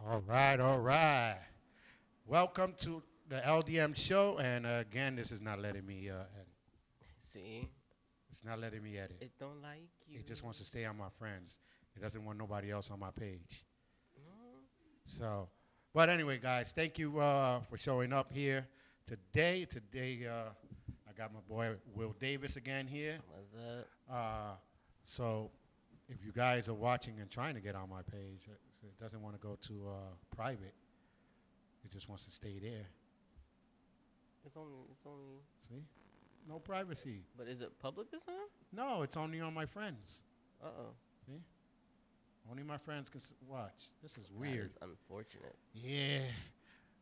All right, all right. Welcome to the LDM Show, and again, this is not letting me edit. See, It's not letting me edit. it don't like you. It just wants to stay on my friends. It doesn't want nobody else on my page. No. So, but anyway, guys, thank you for showing up here today. I got my boy Will Davis again here. What's up? So, if you guys are watching and trying to get on my page, it doesn't want to go to private. It just wants to stay there. It's only. See? No privacy. But is it public this time? No, it's only on my friends. Uh-oh. See? Only my friends can watch. This is That weird. is unfortunate. Yeah.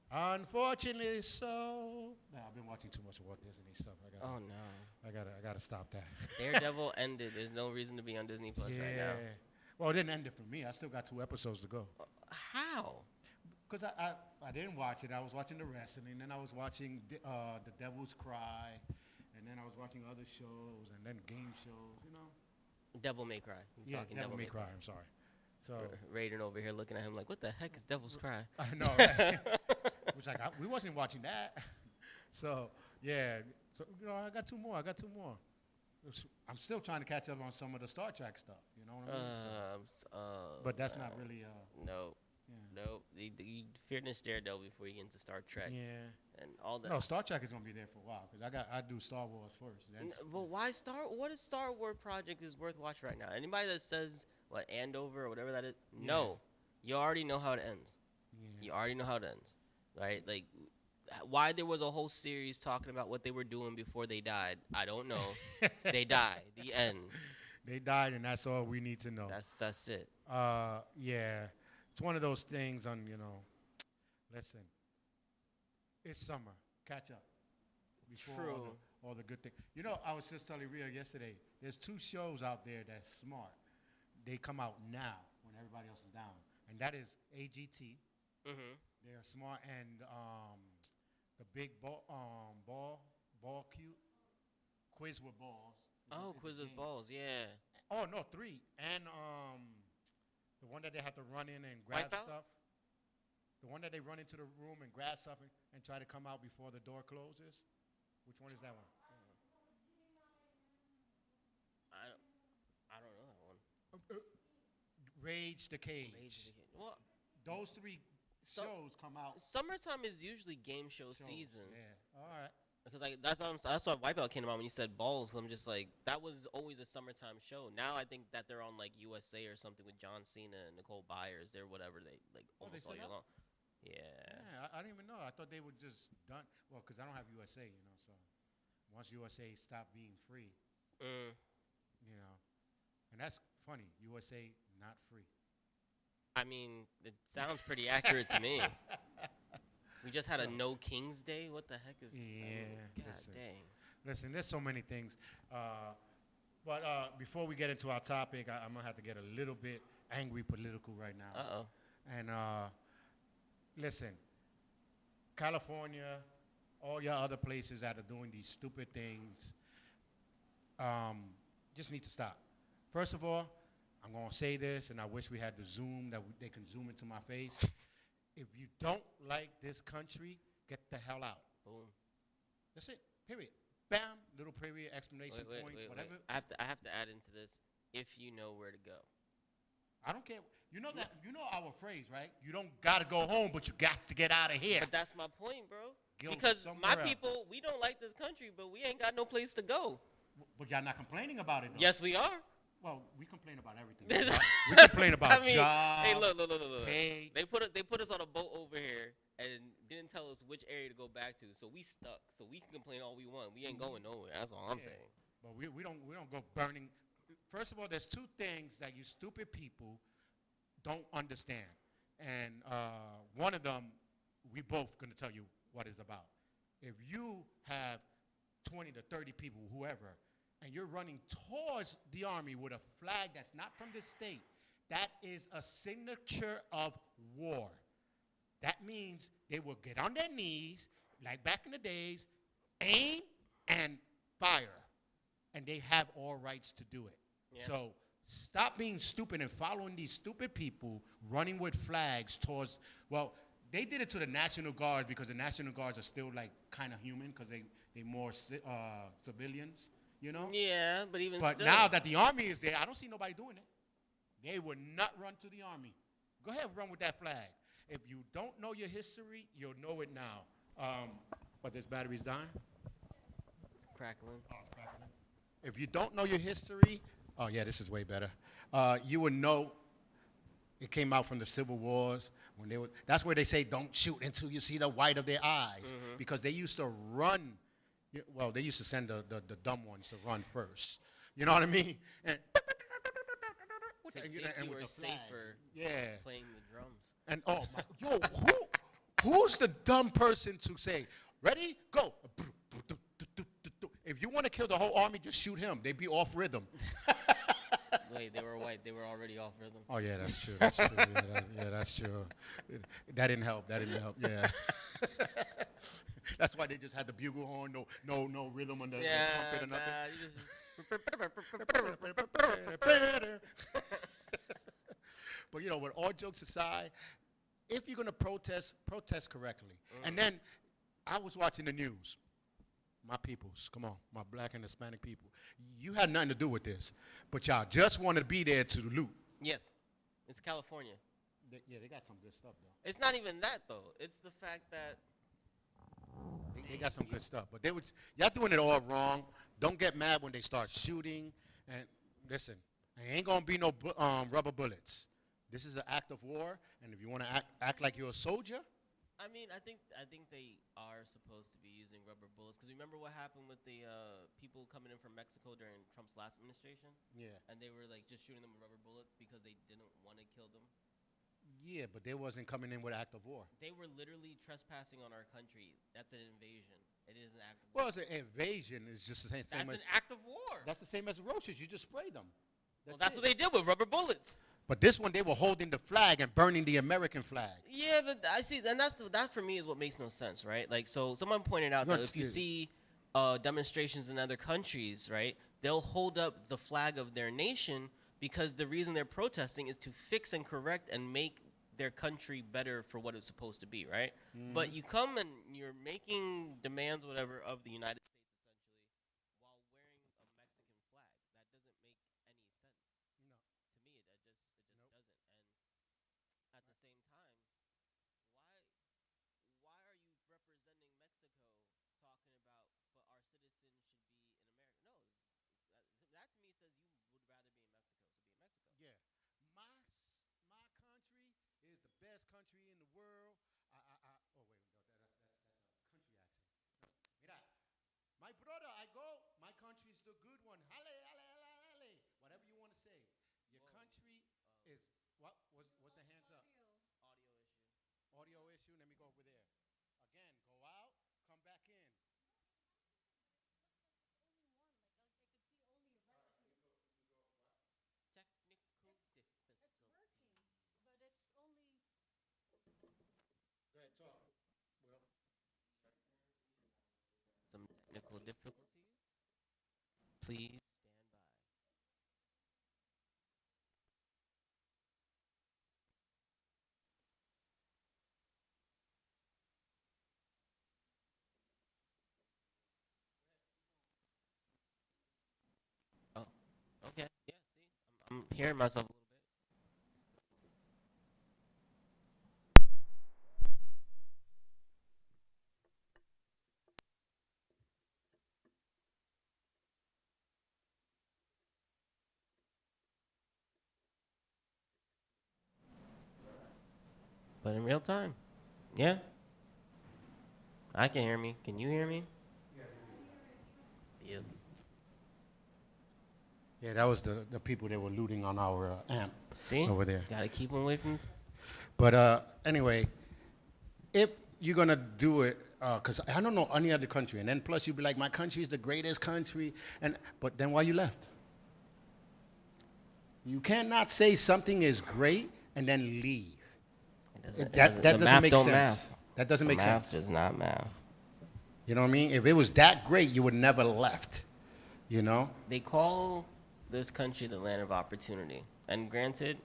Unfortunately, so. Nah, I've been watching too much Walt Disney stuff. Oh no. I gotta stop that. Daredevil ended. There's no reason to be on Disney Plus right now. Well, it didn't end it for me. I still got 2 episodes to go. How? Because I didn't watch it. I was watching the wrestling, then I was watching The Devil's Cry, and then I was watching other shows, and then game shows, you know. Devil May Cry. He's talking Devil May Cry. I'm sorry. So Raiden over here looking at him like, what the heck is Devil's Cry? I know, right? Which we wasn't watching that. So yeah. So I got 2 more. I'm still trying to catch up on some of the Star Trek stuff. You know what I mean? But that's not really. No. Yeah. No. You finished Daredevil before you get into Star Trek. Yeah. And all that. No, Star Trek is gonna be there for a while because I do Star Wars first. But why what is Star Wars project is worth watching right now? Anybody that says what Andover or whatever that is, no, you already know how it ends. Yeah. You already know how it ends, right? Like, why there was a whole series talking about what they were doing before they died, I don't know. They died. The end. They died, and that's all we need to know. That's it. Yeah, it's one of those things listen, it's summer. Catch up. Before True. All the good things. You know, I was just telling Rhea yesterday, there's 2 shows out there that's smart. They come out now when everybody else is down. And that is AGT. Mm-hmm. They're smart. And the big ball cute. Quiz with balls. Oh, Quiz with Balls, yeah. Oh, no, 3. And the one that they have to run in and grab Wipeout? stuff. The one that they run into the room and grab stuff and try to come out before the door closes. Which one is that one? I don't know that one. Rage the Cage. Well, Those 3 shows come out. summertime is usually game show season. Yeah. All right. Because that's why Wipeout came out when you said balls. I'm just like, that was always a summertime show. Now I think that they're on like USA or something with John Cena and Nicole Byers. They're whatever they like almost all year long. Yeah. Yeah, I didn't even know. I thought they were just done. Well, because I don't have USA, so once USA stopped being free, and that's funny. USA not free. I mean, it sounds pretty accurate to me. We just had a No Kings Day. What the heck is? Yeah. God dang. Listen, there's so many things. But before we get into our topic, I'm gonna have to get a little bit angry political right now. Uh-oh. And listen, California, all your other places that are doing these stupid things, just need to stop. First of all, I'm going to say this, and I wish we had the Zoom that they can zoom into my face. If you don't like this country, get the hell out. Boom. That's it. Period. Bam. Little period, explanation points, whatever. I have to add into this. If you know where to go. I don't care. You know our phrase, right? You don't gotta go home, but you got to get out of here. But that's my point, bro. Go because my somewhere else. people, we don't like this country, but we ain't got no place to go. But y'all not complaining about it, though. Yes, we are. Well, we complain about everything. We complain about jobs. Hey, look. Pay. They put us on a boat over here and didn't tell us which area to go back to, so we stuck. So we can complain all we want. We ain't going nowhere. That's all I'm saying. But we don't go burning. First of all, there's 2 things that you stupid people don't understand, and one of them we both gonna tell you what it's about. If you have 20 to 30 people, whoever, and you're running towards the army with a flag that's not from this state, that is a signature of war. That means they will get on their knees, like back in the days, aim and fire. And they have all rights to do it. Yeah. So Stop being stupid and following these stupid people running with flags towards, well, they did it to the National Guard because the National Guards are still like kind of human because they more civilians, you know? Yeah, but But still. now that the Army is there, I don't see nobody doing it. They would not run to the Army. Go ahead, run with that flag. If you don't know your history, you'll know it now. But this battery's dying? It's crackling. Oh, it's crackling. If you don't know your history, oh yeah, this is way better. You would know it came out from the Civil Wars. That's where they say don't shoot until you see the white of their eyes, because they used to run. Well, they used to send the dumb ones to run first. You know what I mean? And you were safer playing the drums. And oh my, yo, who's the dumb person to say, ready, go? If you want to kill the whole army, just shoot him. They'd be off rhythm. Wait, they were white. They were already off rhythm. Oh yeah, that's true. That's true. Yeah, that's true. That didn't help. Yeah. That's why they just had the bugle horn. No rhythm on the trumpet or nothing. But with all jokes aside, if you're gonna protest correctly. And then I was watching the news. My peoples, come on, my black and Hispanic people. You had nothing to do with this, but y'all just want to be there to loot. Yes, it's California. They got some good stuff, though. It's not even that, though. It's the fact that they got some good stuff, but y'all doing it all wrong. Don't get mad when they start shooting. And listen, there ain't gonna be no rubber bullets. This is an act of war, and if you want to act like you're a soldier. I mean, I think they are supposed to be using rubber bullets, because remember what happened with the people coming in from Mexico during Trump's last administration? Yeah. And they were like just shooting them with rubber bullets because they didn't want to kill them. Yeah, but they wasn't coming in with an act of war. They were literally trespassing on our country. That's an invasion. It is an act of war. Well, it's an invasion. It's just the same. That's an act of war. That's the same as roaches. You just spray them. That's what they did with rubber bullets. But this one, they were holding the flag and burning the American flag. Yeah, but I see, and that for me is what makes no sense, right? Like, so someone pointed out that if you see demonstrations in other countries, right, they'll hold up the flag of their nation because the reason they're protesting is to fix and correct and make their country better for what it's supposed to be, right? Mm. But you come and you're making demands, whatever, of the United States. Country in the world. Oh wait, no, that's a country accent. Mira, my brother, I go. My country's the good one. Hale, hale, hale, hale. Whatever you want to say. Your country is what? What's the hands up? Audio issue. Let me go over there. Again, go out, come back in. Some technical difficulties. Please stand by. Oh, okay. Yeah, see, I'm hearing myself a little bit. But in real time. Yeah. I can hear me. Can you hear me? Yeah. Yeah, that was the people that were looting on our amp. See? Over there. Gotta keep them away from. But anyway, if you're gonna do it, because I don't know any other country, and then plus you'd be like, my country is the greatest country, but then why you left? You cannot say something is great and then leave. That doesn't make sense. That doesn't make sense. Math does not math. You know what I mean? If it was that great, you would never left. You know? They call this country the land of opportunity. And granted,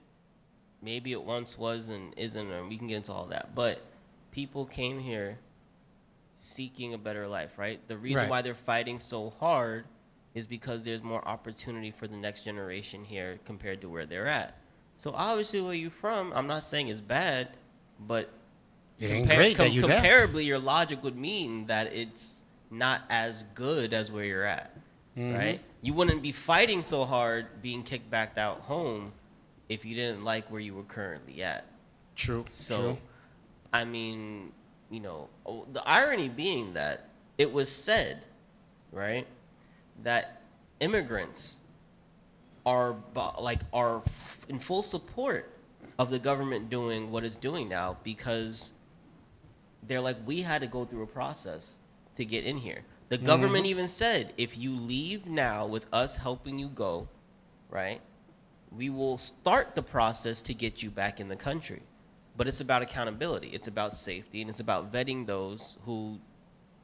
maybe it once was and isn't, and we can get into all that. But people came here seeking a better life, right? The reason why they're fighting so hard is because there's more opportunity for the next generation here compared to where they're at. So obviously where you're from, I'm not saying it's bad, but it ain't great that you comparably, your logic would mean that it's not as good as where you're at, right? You wouldn't be fighting so hard being kicked back out home if you didn't like where you were currently at. True. So, I mean, you know, the irony being that it was said, right, that immigrants are in full support of the government doing what it's doing now because they're like, we had to go through a process to get in here. The government even said, if you leave now with us helping you go, right, we will start the process to get you back in the country. But it's about accountability. It's about safety, and it's about vetting those who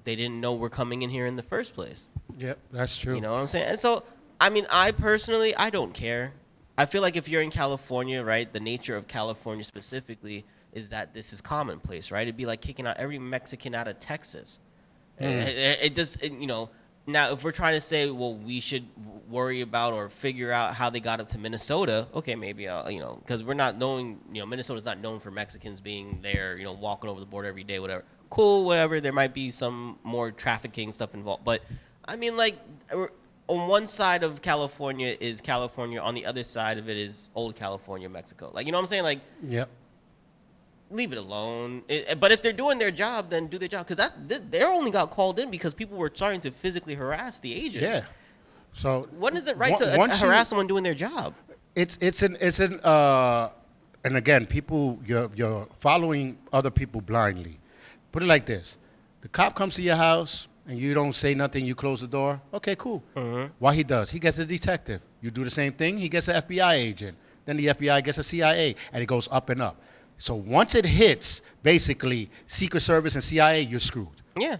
they didn't know were coming in here in the first place. Yep, that's true. You know what I'm saying? And so, I mean, I personally, I don't care. I feel like if you're in California, right, the nature of California specifically is that this is commonplace, right? It'd be like kicking out every Mexican out of Texas. It just, you know, now if we're trying to say, well, we should worry about or figure out how they got up to Minnesota, okay, maybe, you know, because we're not knowing, you know, Minnesota's not known for Mexicans being there, you know, walking over the border every day, whatever. Cool, whatever. There might be some more trafficking stuff involved. But, I mean, like, on one side of California is California. On the other side of it is old California, Mexico. Like, you know what I'm saying? Like, yep. Leave it alone. But if they're doing their job, then do their job. Because they only got called in because people were starting to physically harass the agents. Yeah. So when is it right to harass someone doing their job? And again, people, you're following other people blindly. Put it like this: the cop comes to your house and you don't say nothing. You close the door. Okay, cool. What he does? He gets a detective. You do the same thing. He gets an FBI agent. Then the FBI gets a CIA, and it goes up and up. So once it hits, basically, Secret Service and CIA, you're screwed. Yeah.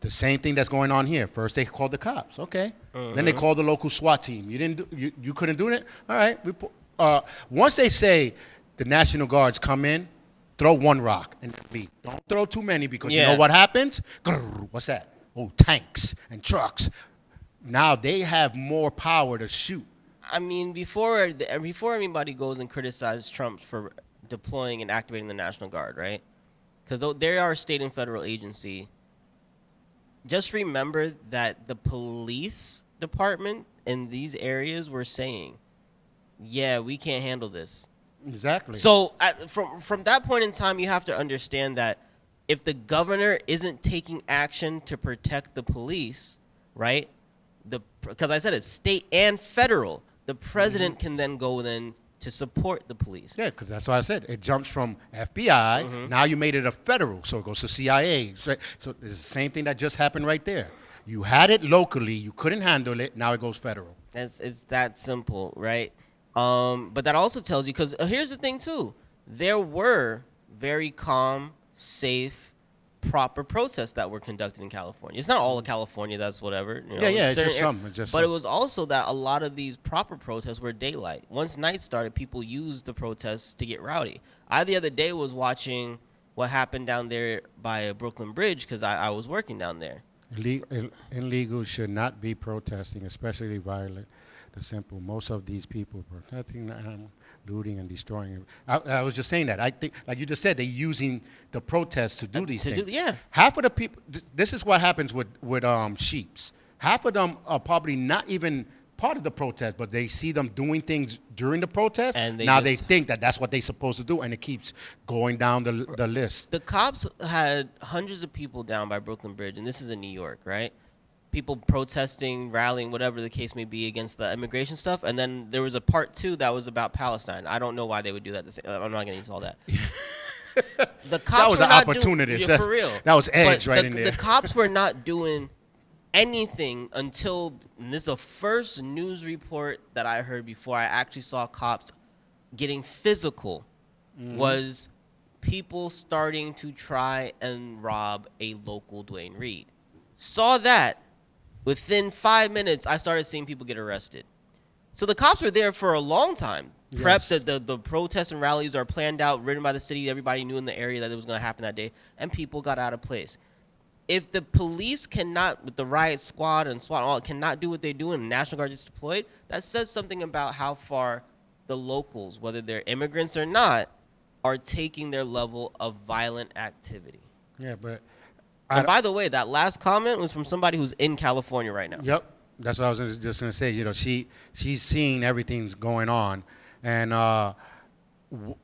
The same thing that's going on here. First, they called the cops. Okay. Then they called the local SWAT team. You couldn't do it? All right. Once they say the National Guards come in, throw one rock and leave. Don't throw too many because you know what happens? What's that? Oh, tanks and trucks. Now they have more power to shoot. I mean, before anybody goes and criticizes Trump for deploying and activating the National Guard, right? Because they are a state and federal agency. Just remember that the police department in these areas were saying, yeah, we can't handle this. Exactly. So from that point in time, you have to understand that if the governor isn't taking action to protect the police, right? Because I said it's state and federal, the president can then go in to support the police. Yeah, because that's what I said. It jumps from FBI. Now you made it a federal, so it goes to CIA. So it's the same thing that just happened right there. You had it locally. You couldn't handle it. Now it goes federal. It's that simple, right? But that also tells you, because here's the thing, too. There were very calm, safe, proper protests that were conducted in California. It's not all of California, that's whatever. You know, it's just some. But it was also that a lot of these proper protests were daylight. Once night started, people used the protests to get rowdy. I, the other day, was watching what happened down there by Brooklyn Bridge because I was working down there. Illegal should not be protesting, especially violent. The simple. Most of these people protesting, looting and destroying. I was just saying that. I think, like you just said, they're using the protests to do these things. Yeah. Half of the people. This is what happens with sheeps. Half of them are probably not even part of the protest, but they see them doing things during the protest, and they think that that's what they're supposed to do, and it keeps going down the list. The cops had hundreds of people down by Brooklyn Bridge, and this is in New York, right? People protesting, rallying, whatever the case may be, against the immigration stuff. And then there was a part 2 that was about Palestine. I don't know why they would do that. I'm not going to use all that. The cops that was an opportunity. For real. That was edge right in there. The cops were not doing anything until, and this is the first news report that I heard before I actually saw cops getting physical, was people starting to try and rob a local Dwayne Reed. Saw that. Within 5 minutes, I started seeing people get arrested. So the cops were there for a long time. Yes. Prepped, the protests and rallies are planned out, written by the city. Everybody knew in the area that it was going to happen that day, and people got out of place. If the police cannot, with the riot squad and SWAT, all cannot do what they do, and the National Guard is deployed, that says something about how far the locals, whether they're immigrants or not, are taking their level of violent activity. Yeah, but... And by the way, that last comment was from somebody who's in California right now. Yep. That's what I was just going to say. You know, she's seeing everything's going on. And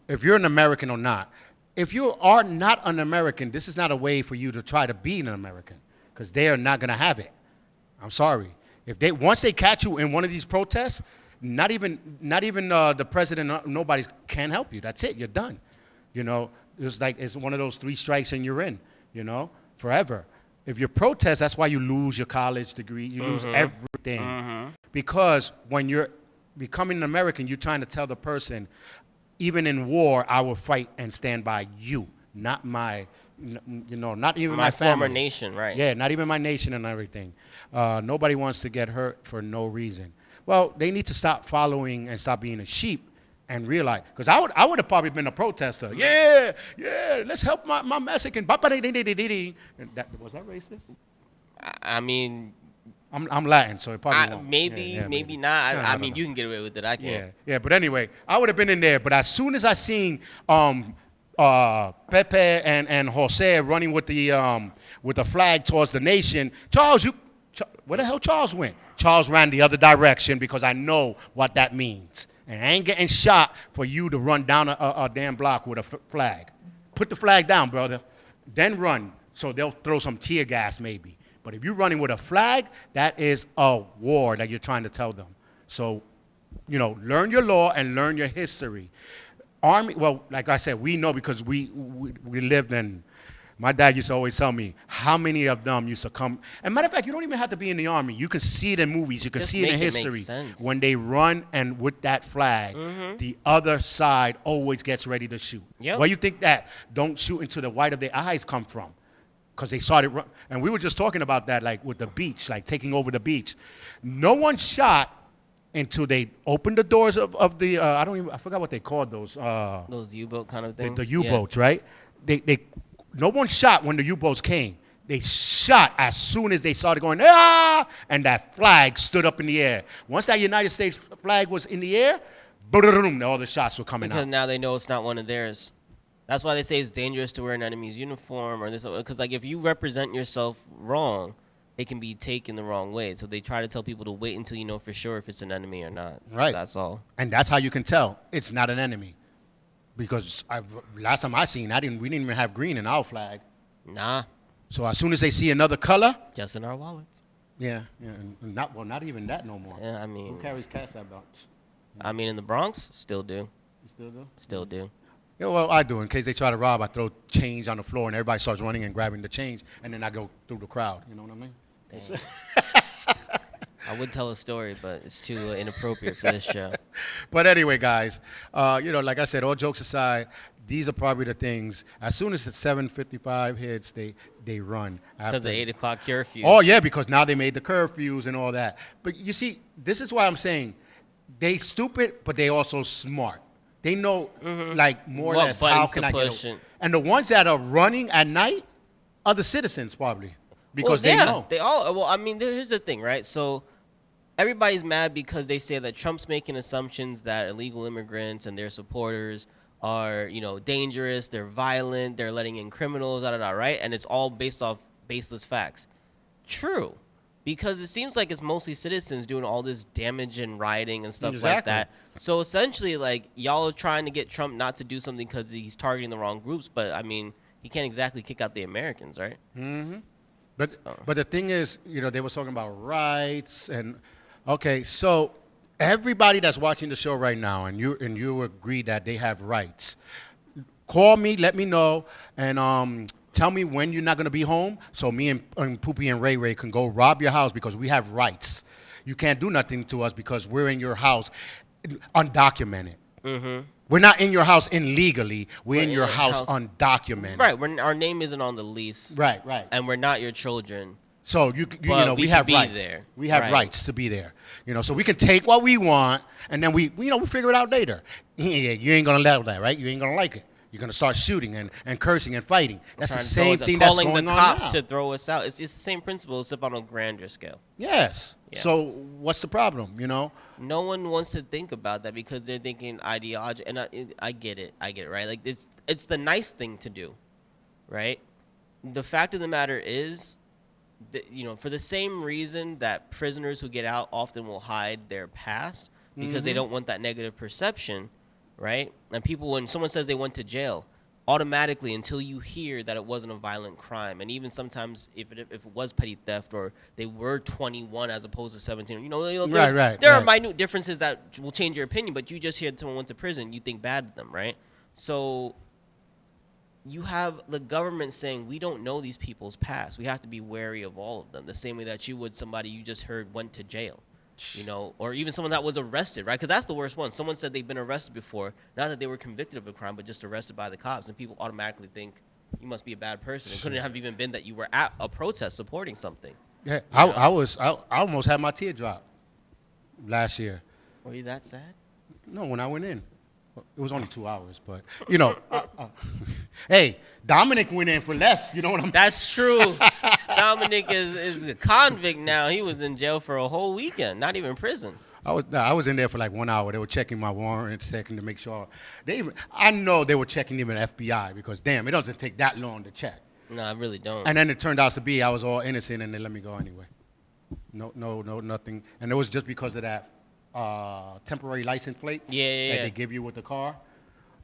if you're an American or not, if you are not an American, this is not a way for you to try to be an American, because they are not going to have it. I'm sorry. Once they catch you in one of these protests, not even the president, nobody can help you. That's it. You're done. You know, it's one of those 3 strikes and you're in, you know, forever. If you protest, that's why you lose your college degree. You lose everything. Because when you're becoming an American, you're trying to tell the person, even in war, I will fight and stand by you, not my, not even my family. Former nation, right? Yeah, not even my nation and everything. Nobody wants to get hurt for no reason. Well, they need to stop following and stop being a sheep and realize, because I would have probably been a protester. Yeah, let's help my Mexican. Was that racist? I mean... I'm Latin, so it probably won't. Maybe not. I mean, you can get away with it. I can't. Yeah. But anyway, I would have been in there. But as soon as I seen Pepe and Jose running with the flag towards the nation, Charles, where the hell Charles went? Charles ran the other direction, because I know what that means. And I ain't getting shot for you to run down a damn block with a flag. Put the flag down, brother. Then run. So they'll throw some tear gas maybe. But if you're running with a flag, that is a war that you're trying to tell them. So, learn your law and learn your history. Army, well, like I said, we know, because we lived in, my dad used to always tell me how many of them used to come. And matter of fact, you don't even have to be in the Army. You can see it in movies. You can see it in history. When they run and with that flag, the other side always gets ready to shoot. Yep. Where you think that don't shoot into the white of their eyes come from? Because they started, and we were just talking about that, like with the beach, like taking over the beach. No one shot until they opened the doors of the, I forgot what they called those. Those U-boat kind of things? The U-boats, right? No one shot when the U-boats came. They shot as soon as they started going, and that flag stood up in the air. Once that United States flag was in the air, boom, all the shots were coming out. Because now they know it's not one of theirs. That's why they say it's dangerous to wear an enemy's uniform or this, because like if you represent yourself wrong, it can be taken the wrong way. So they try to tell people to wait until you know for sure if it's an enemy or not. Right. That's all. And that's how you can tell it's not an enemy, because last time I seen, we didn't even have green in our flag. Nah. So as soon as they see another color, just in our wallets. Yeah. Not even that no more. Yeah, I mean. Who carries cash that much? I mean, in the Bronx, still do. You still do? Still do. Yeah, well, I do. In case they try to rob, I throw change on the floor, and everybody starts running and grabbing the change, and then I go through the crowd. You know what I mean? Dang. I would tell a story, but it's too inappropriate for this show. But anyway, guys, like I said, all jokes aside, these are probably the things. As soon as the 7:55 hits, they run. Because the 8 o'clock curfew. Oh, yeah, because now they made the curfews and all that. But you see, this is why I'm saying they stupid, but they also smart. They know, like, more or less how can I get it. And the ones that are running at night are the citizens, probably, because they know. They all. Well, I mean, here's the thing, right? So everybody's mad because they say that Trump's making assumptions that illegal immigrants and their supporters are, dangerous, they're violent, they're letting in criminals, right? And it's all based off baseless facts. True. Because it seems like it's mostly citizens doing all this damage and rioting and stuff like that. So essentially, like, y'all are trying to get Trump not to do something because he's targeting the wrong groups. But, I mean, he can't exactly kick out the Americans, right? Mm-hmm. But the thing is, they were talking about rights. And, okay, so everybody that's watching the show right now, and you agree that they have rights, call me, let me know, and tell me when you're not going to be home, so me and Poopy and Ray can go rob your house, because we have rights. You can't do nothing to us because we're in your house undocumented. Mm-hmm. We're not in your house illegally. We're in your house undocumented. Right. Our name isn't on the lease. Right. And we're not your children. So But we we have can be rights. there. We have Right. rights to be there. So we can take what we want, and then we figure it out later. Yeah, you ain't gonna love that, right? You ain't gonna like it. You're gonna start shooting and cursing and fighting. That's the same thing that's calling going the on cops now. to throw us out. It's the same principle, except on a grander scale. Yes. Yeah. So what's the problem? No one wants to think about that because they're thinking ideology, and I get it, right? Like it's the nice thing to do, right? The fact of the matter is, that, for the same reason that prisoners who get out often will hide their past because they don't want that negative perception, right? And people, when someone says they went to jail, automatically, until you hear that it wasn't a violent crime, and even sometimes if it was petty theft or they were 21 as opposed to 17, there are minute differences that will change your opinion, but you just hear someone went to prison, you think bad of them, right? So you have the government saying, we don't know these people's past. We have to be wary of all of them, the same way that you would somebody you just heard went to jail. Or even someone that was arrested, right? Because that's the worst one. Someone said they've been arrested before, not that they were convicted of a crime, but just arrested by the cops, and people automatically think you must be a bad person. It couldn't have even been that you were at a protest supporting something. Yeah, I almost had my tear drop last year. Were you that sad? No, when I went in. It was only 2 hours, but hey, Dominic went in for less. You know what I'm? That's true. Dominic is a convict now. He was in jail for a whole weekend, not even prison. I was in there for like 1 hour. They were checking my warrant, checking to make sure. I know they were checking even FBI because damn, it doesn't take that long to check. No, I really don't. And then it turned out to be I was all innocent, and they let me go anyway. No, nothing. And it was just because of that temporary license plate that they give you with the car.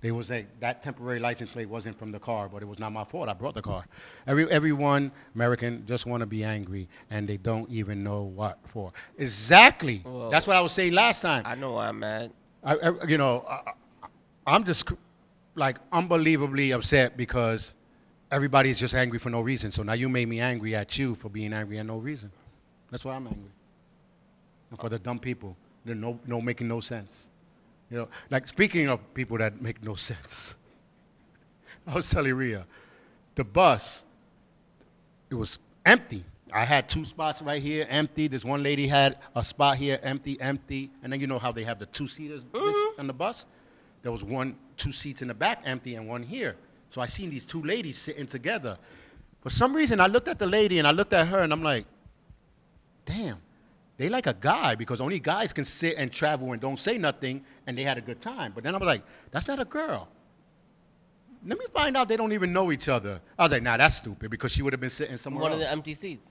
There was that temporary license plate wasn't from the car, but it was not my fault. I brought the car. Everyone, American, just want to be angry, and they don't even know what for. Exactly. Whoa. That's what I was saying last time. I know why I'm mad. I'm just like unbelievably upset because everybody's just angry for no reason. So now you made me angry at you for being angry at no reason. That's why I'm angry. And for the dumb people, they're no making no sense. Like speaking of people that make no sense, I was telling Rhea, the bus, it was empty. I had 2 spots right here, empty. This one lady had a spot here, empty. And then you know how they have the 2-seaters on the bus? There was 2 seats in the back empty and one here. So I seen these 2 ladies sitting together. For some reason, I looked at the lady and I looked at her and I'm like, damn. They like a guy because only guys can sit and travel and don't say nothing, and they had a good time. But then I was like, that's not a girl. Let me find out they don't even know each other. I was like, nah, that's stupid because she would have been sitting somewhere else. One of the empty seats.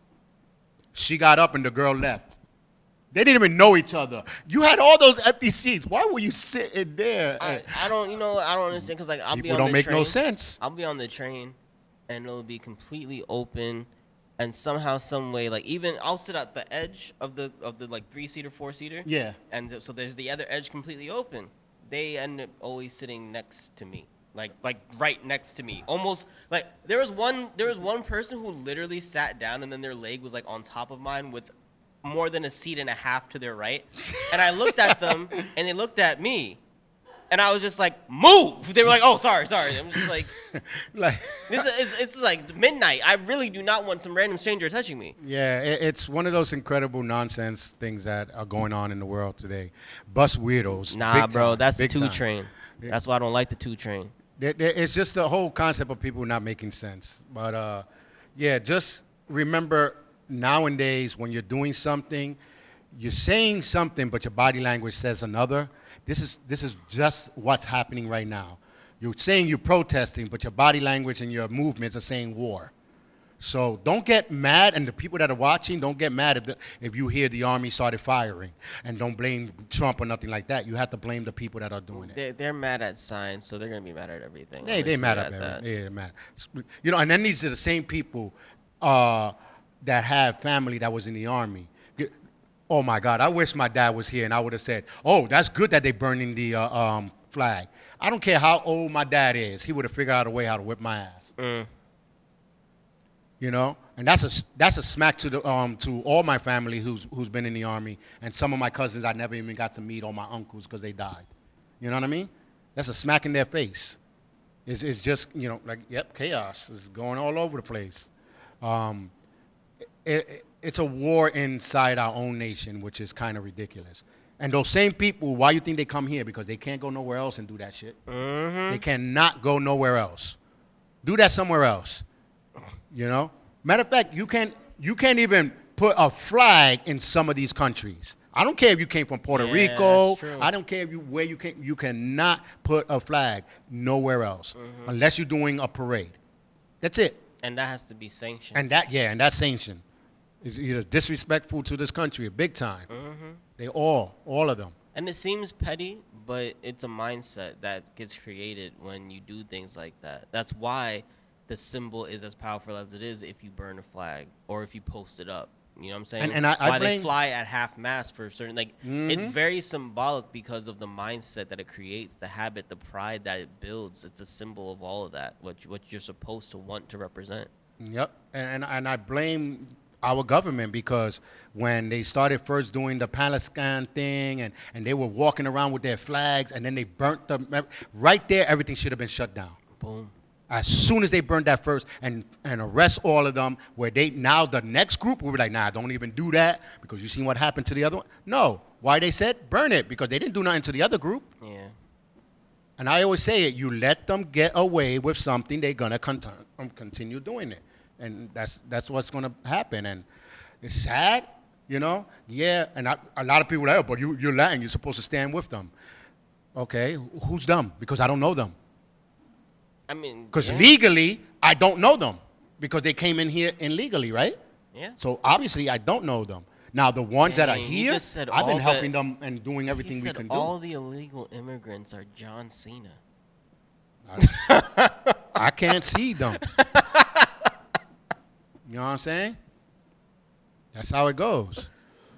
She got up and the girl left. They didn't even know each other. You had all those empty seats. Why were you sitting there? I don't understand because I'll be on the train. People don't make no sense. I'll be on the train, and it'll be completely open. And somehow, some way, like even I'll sit at the edge of the like 3-seater, 4-seater. Yeah. And so there's the other edge completely open. They end up always sitting next to me, like right next to me, almost like there was one person who literally sat down and then their leg was like on top of mine with more than a seat and a half to their right. And I looked at them and they looked at me. And I was just like, move. They were like, oh, sorry. I'm just like, it's like midnight. I really do not want some random stranger touching me. Yeah, it's one of those incredible nonsense things that are going on in the world today. Bus weirdos. Nah, bro, that's the 2 time. train. Yeah. That's why I don't like the 2 train. It's just the whole concept of people not making sense. But, just remember nowadays when you're doing something, you're saying something, but your body language says another. This is just what's happening right now. You're saying you're protesting, but your body language and your movements are saying war. So don't get mad, and the people that are watching, don't get mad if you hear the army started firing, and don't blame Trump or nothing like that. You have to blame the people that are doing it. They're mad at science, so they're gonna be mad at everything. They're mad at that. Yeah, they're mad. And then these are the same people that have family that was in the army. Oh, my God, I wish my dad was here, and I would have said, oh, that's good that they're burning the flag. I don't care how old my dad is. He would have figured out a way how to whip my ass. And that's a smack to all my family who's been in the army, and some of my cousins I never even got to meet, all my uncles, because they died. You know what I mean? That's a smack in their face. It's just, chaos is going all over the place. it's a war inside our own nation, which is kind of ridiculous. And those same people, why you think they come here? Because they can't go nowhere else and do that shit. They cannot go nowhere else. Do that somewhere else. You know? Matter of fact, you can't even put a flag in some of these countries. I don't care if you came from Puerto Rico. I don't care where you came. You cannot put a flag nowhere else unless you're doing a parade. That's it. And that has to be sanctioned. And that's sanctioned. It's either disrespectful to this country, big time. They all of them. And it seems petty, but it's a mindset that gets created when you do things like that. That's why the symbol is as powerful as it is if you burn a flag or if you post it up. You know what I'm saying? And why they fly at half mast for certain, like, it's very symbolic because of the mindset that it creates, the habit, the pride that it builds. It's a symbol of all of that, what you're supposed to want to represent. Yep. And I blame our government because when they started first doing the Palestine thing and they were walking around with their flags and then they burnt them, right there, everything should have been shut down. Boom. As soon as they burned that first and arrest all of them, where now the next group will be like, nah, don't even do that because you seen what happened to the other one. No. Why they said burn it? Because they didn't do nothing to the other group. Yeah. And I always say it, you let them get away with something, they're going to continue doing it. And that's what's going to happen. And it's sad, you know? Yeah, and a lot of people are like, oh, but you're Latin, you're supposed to stand with them. Okay, who's them? Because I don't know them. I mean, because legally, I don't know them because they came in here illegally, right? Yeah. So obviously, I don't know them. Now, the ones that are here, I've been helping them and doing everything we can do. All the illegal immigrants are John Cena. I can't see them. You know what I'm saying? That's how it goes.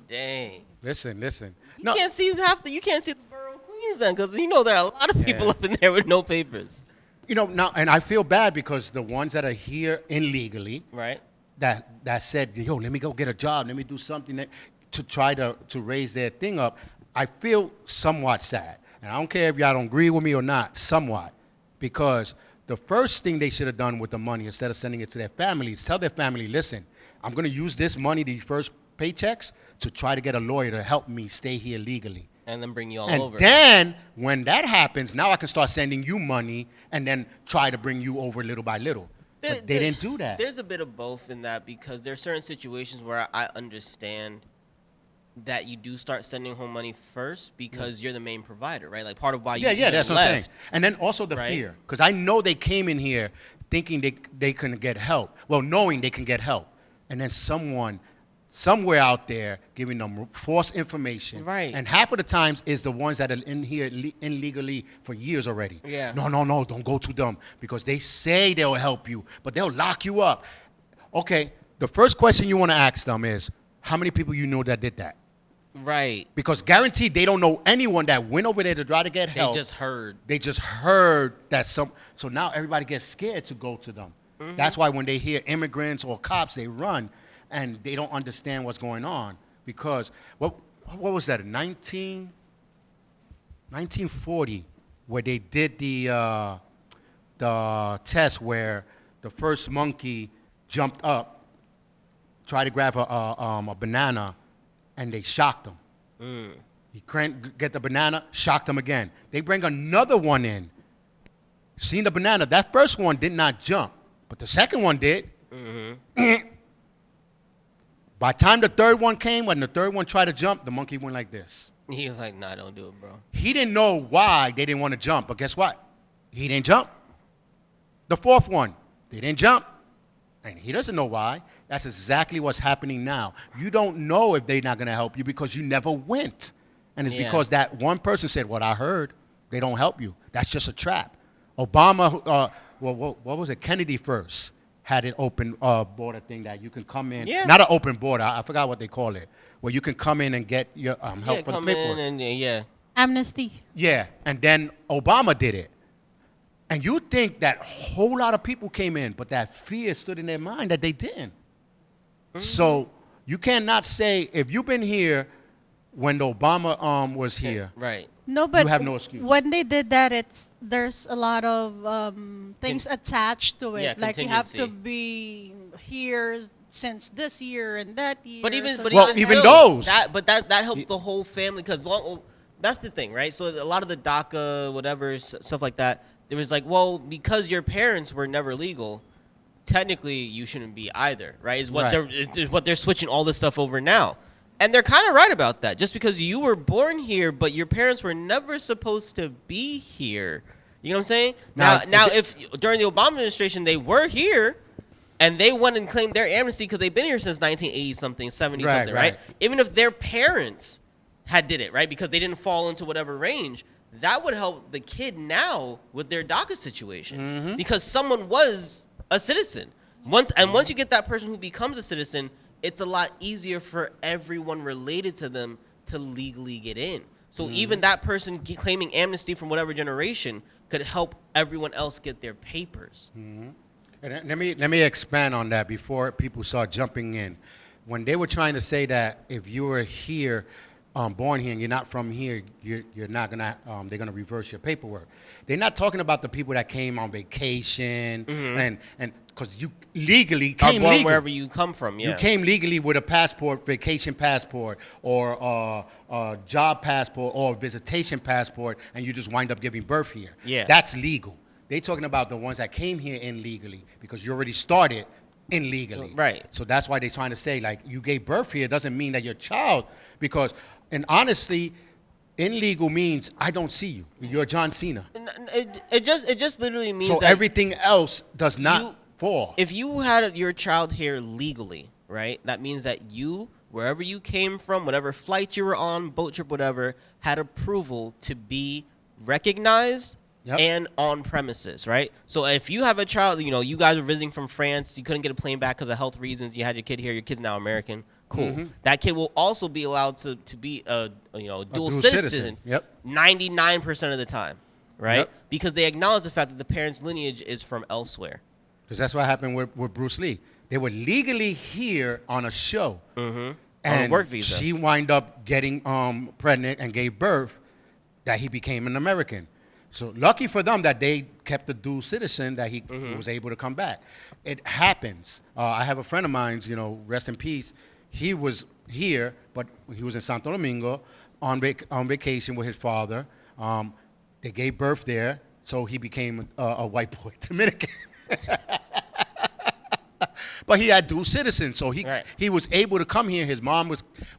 Dang. Listen. You can't see the borough of Queens then, because you know there are a lot of people up in there with no papers. You know, now, and I feel bad because the ones that are here illegally, right? That said, yo, let me go get a job, let me do something to try to raise their thing up. I feel somewhat sad, and I don't care if y'all don't agree with me or not, somewhat, because the first thing they should have done with the money, instead of sending it to their families, tell their family, listen, I'm going to use this money, these first paychecks, to try to get a lawyer to help me stay here legally. And then bring you all over. And then, when that happens, now I can start sending you money and then try to bring you over little by little. But they didn't do that. There's a bit of both in that because there are certain situations where I understand that you do start sending home money first because you're the main provider, right? Like part of why you that's what I'm saying. And then also the right? fear. Because I know they came in here thinking they can get help. Well, knowing they can get help. And then somewhere out there giving them false information. Right. And half of the times is the ones that are in here illegally for years already. Yeah. No, don't go to them because they say they'll help you, but they'll lock you up. Okay, the first question you want to ask them is, how many people you know that did that? Right. Because guaranteed they don't know anyone that went over there to try to get help. They just heard that so now everybody gets scared to go to them. Mm-hmm. That's why when they hear immigrants or cops, they run. And they don't understand what's going on because what was that? 1940, where they did the test where the first monkey jumped up, tried to grab a banana, and they shocked him. He couldn't get the banana, shocked him again. They bring another one in. Seen the banana? That first one did not jump, but the second one did. Mm-hmm. By the time the third one came, when the third one tried to jump, the monkey went like this. He was like, nah, don't do it, bro. He didn't know why they didn't want to jump, but guess what? He didn't jump. The fourth one, they didn't jump. And he doesn't know why. That's exactly what's happening now. You don't know if they're not going to help you because you never went. And it's because that one person said, what I heard, they don't help you. That's just a trap. Obama, what was it? Kennedy first had an open border thing that you can come in. Yeah. Not an open border. I forgot what they call it. Where you can come in and get your help for the paperwork. Amnesty. Yeah. And then Obama did it. And you think that whole lot of people came in, but that fear stood in their mind that they didn't. Mm-hmm. So you cannot say, if you've been here when the Obama was here. Right. No, but you have no excuse. When they did that, there's a lot of things attached to it. Yeah, like you have to be here since this year and that year. But even, so but Well, even, even still, those. that helps the whole family because that's the thing, right? So a lot of the DACA, whatever stuff like that, there was like, well, because your parents were never legal, technically you shouldn't be either, right? Is what they're switching all this stuff over now, and they're kind of right about that. Just because you were born here, but your parents were never supposed to be here. You know what I'm saying? Now, if during the Obama administration they were here. And they went and claimed their amnesty because they've been here since 1980 something, 70 something, right? Even if their parents had did it, right, because they didn't fall into whatever range, that would help the kid now with their DACA situation because someone was a citizen. Once you get that person who becomes a citizen, it's a lot easier for everyone related to them to legally get in. So even that person claiming amnesty from whatever generation could help everyone else get their papers. And let me expand on that before people start jumping in. When they were trying to say that if you were here, born here, and you're not from here, you're not gonna. They're gonna reverse your paperwork. They're not talking about the people that came on vacation and because you legally came born legal. Wherever you come from. Yeah. You came legally with a passport, vacation passport, or a job passport, or a visitation passport, and you just wind up giving birth here. Yeah. That's legal. They talking about the ones that came here illegally because you already started illegally. Right. So that's why they're trying to say, like, you gave birth here doesn't mean that your child, because, and honestly, illegal means I don't see you. You're John Cena. It just literally means so that everything else does not fall. If you had your child here legally, right, that means that you, wherever you came from, whatever flight you were on, boat trip, whatever, had approval to be recognized and on premises, right? So if you have a child, you guys were visiting from France, you couldn't get a plane back because of health reasons, you had your kid here, your kid's now American, cool. That kid will also be allowed to be a dual citizen 99% of the time, right? Because they acknowledge the fact that the parent's lineage is from elsewhere. Because that's what happened with Bruce Lee. They were legally here on a show. And on a work visa. She wound up getting pregnant and gave birth that he became an American. So lucky for them that they kept the dual citizen that he was able to come back. It happens. I have a friend of mine, rest in peace. He was here, but he was in Santo Domingo on vacation with his father. They gave birth there, so he became a white boy Dominican. But he had dual citizen, so he was able to come here.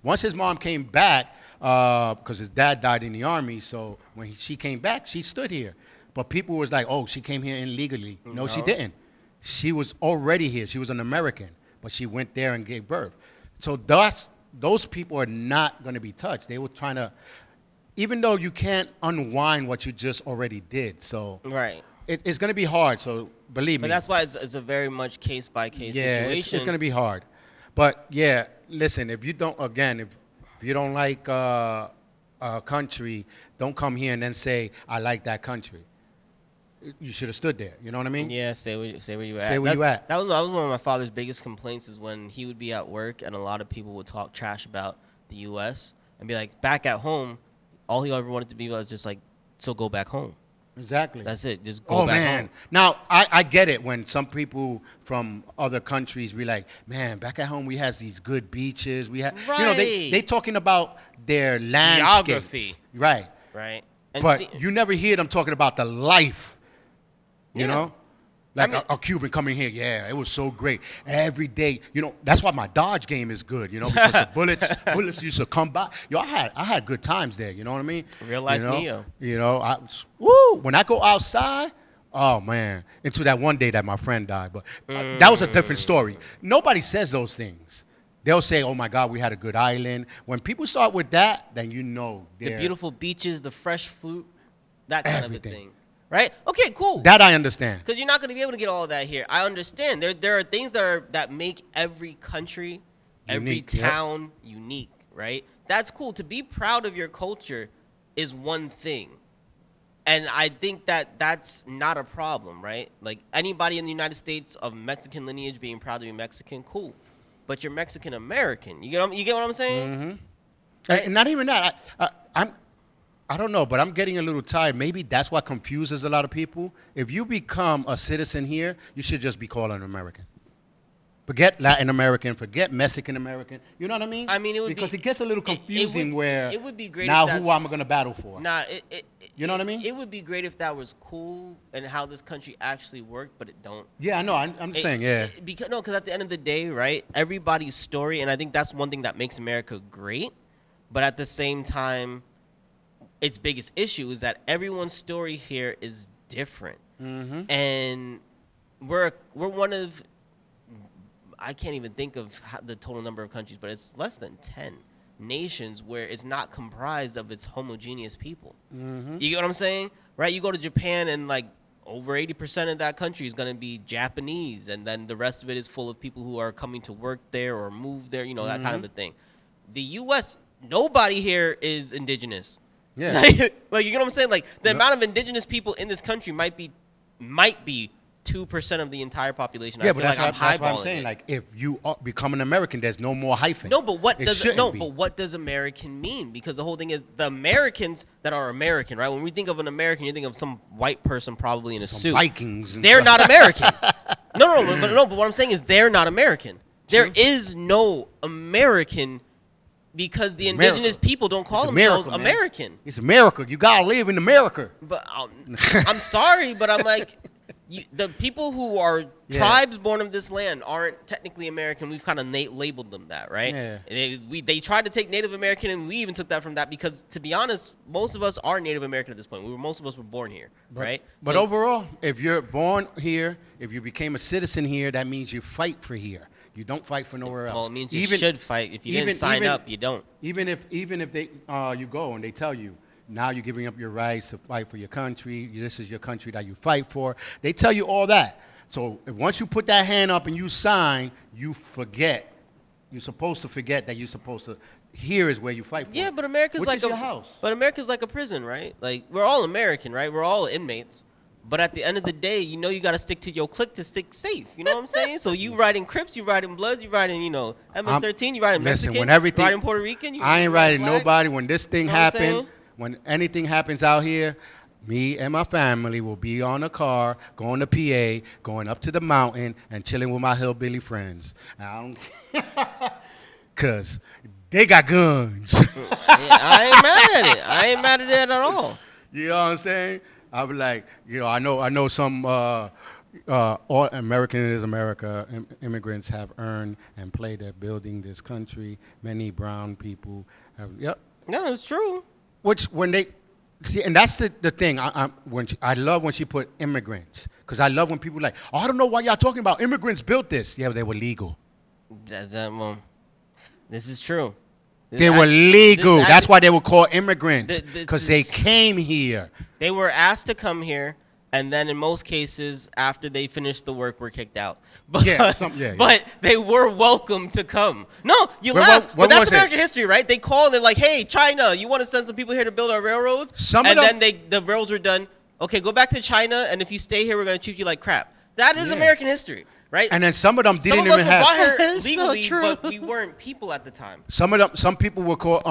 Once his mom came back, because his dad died in the army, so when she came back, she stood here. But people was like, oh, she came here illegally. No, she didn't. She was already here. She was an American, but she went there and gave birth. So those people are not going to be touched. They were trying to, even though you can't unwind what you just already did. So it's going to be hard, so believe me. But that's why it's a very much case-by-case situation. It's going to be hard. But, yeah, listen, if you don't like a country, don't come here and then say, I like that country. You should have stood there. You know what I mean? Yeah, say where you at. Say where you at. That was one of my father's biggest complaints is when he would be at work and a lot of people would talk trash about the U.S. and be like, back at home, all he ever wanted to be was just like, so go back home. Exactly. That's it. Just go back home. Now, I get it when some people from other countries be like, man, back at home we have these good beaches. We have, they talking about their landscapes. Geography. Right. And but you never hear them talking about the life, you know? Like a Cuban coming here, it was so great. Every day, that's why my Dodge game is good, because the bullets used to come by. I had good times there, you know what I mean? Real life Neo. When I go outside, oh man, into that one day that my friend died, but that was a different story. Nobody says those things. They'll say, oh my God, we had a good island. When people start with that, then the beautiful beaches, the fresh fruit, that kind of a thing. Right? Okay, cool. That I understand. Because you're not going to be able to get all of that here. I understand. There are things that make every country, every town unique, right? That's cool. To be proud of your culture is one thing. And I think that's not a problem, right? Like anybody in the United States of Mexican lineage being proud to be Mexican, cool. But you're Mexican American. You get what I'm saying? Mm-hmm. And not even that. I don't know, but I'm getting a little tired. Maybe that's what confuses a lot of people. If you become a citizen here, you should just be called an American. Forget Latin American, forget Mexican American. You know what I mean? I mean, it would because be, it gets a little confusing where it would be great now if who am I going to battle for? Nah, you know what I mean? It would be great if that was cool and how this country actually worked, but it don't. Yeah, I know. I'm just saying, yeah. Because at the end of the day, right, everybody's story, and I think that's one thing that makes America great, but at the same time, its biggest issue is that everyone's story here is different. Mm-hmm. And we're one of, I can't even think of the total number of countries, but it's less than 10 nations where it's not comprised of its homogeneous people. Mm-hmm. You get what I'm saying? Right? You go to Japan and like over 80% of that country is going to be Japanese, and then the rest of it is full of people who are coming to work there or move there, that kind of a thing. The U.S., nobody here is indigenous. Yeah. Like, you get what I'm saying? Like, the amount of indigenous people in this country might be 2% of the entire population. Yeah, I but feel that's, like that's what I'm highballing saying. it. Like, if you become an American, there's no more hyphen. No, but what It what does American mean? Because the whole thing is the Americans that are American, right? When we think of an American, you think of some white person probably in a suit. Vikings. They're not American. No, but what I'm saying is they're not American. There True. is no American because the America. indigenous people don't call It's themselves America, man. American. It's America. You gotta live in America. But I'm sorry, but I'm like, the people who are Yeah. tribes born of this land aren't technically American. We've kind of labeled them that, right? Yeah. They tried to take Native American, and we even took that from that because, to be honest, most of us are Native American at this point. Most of us were born here, right? But So- overall, if you're born here, if you became a citizen here, that means you fight for here. You don't fight for nowhere else. Well, it means you should fight. If you didn't sign up, you don't. Even if they you go and they tell you now you're giving up your rights to fight for your country. This is your country that you fight for. They tell you all that. So once you put that hand up and you sign, you forget. You're supposed to forget that you're supposed to. Here is where you fight for. Yeah, but America's Which like is your house. But America's like a prison, right? Like, we're all American, right? We're all inmates. But at the end of the day, you got to stick to your clique to stick safe. You know what I'm saying? So you ride in Crips, you ride in Bloods, you ride in, MS-13, you ride in Listen, Mexican, when everything, you ride in Puerto Rican. I ain't riding Black. nobody. When this thing You know what I'm happened, saying? when anything happens out here, me and my family will be on a car, going to PA, going up to the mountain, and chilling with my hillbilly friends. Because they got guns. Yeah, I ain't mad at it. I ain't mad at it at all. You know what I'm saying? I'll be like, I know some all American is America. Immigrants have earned and played at building this country. Many brown people have, yep. No, it's true. Which when they see, and that's the thing. I love when she put immigrants, because I love when people are like, oh, I don't know why y'all talking about immigrants built this. Yeah, they were legal. This is true. They were legal. That's why they were called immigrants, because they came here. They were asked to come here, and then in most cases, after they finished the work, were kicked out. But, but they were welcome to come. No, you laugh, but that's American history, right? They called, they're like, hey, China, you want to send some people here to build our railroads? Then the railroads were done. Okay, go back to China, and if you stay here, we're going to treat you like crap. That is American history. Right? And then some of them didn't even have. Some of us were brought here legally, but we weren't people at the time. Some people were called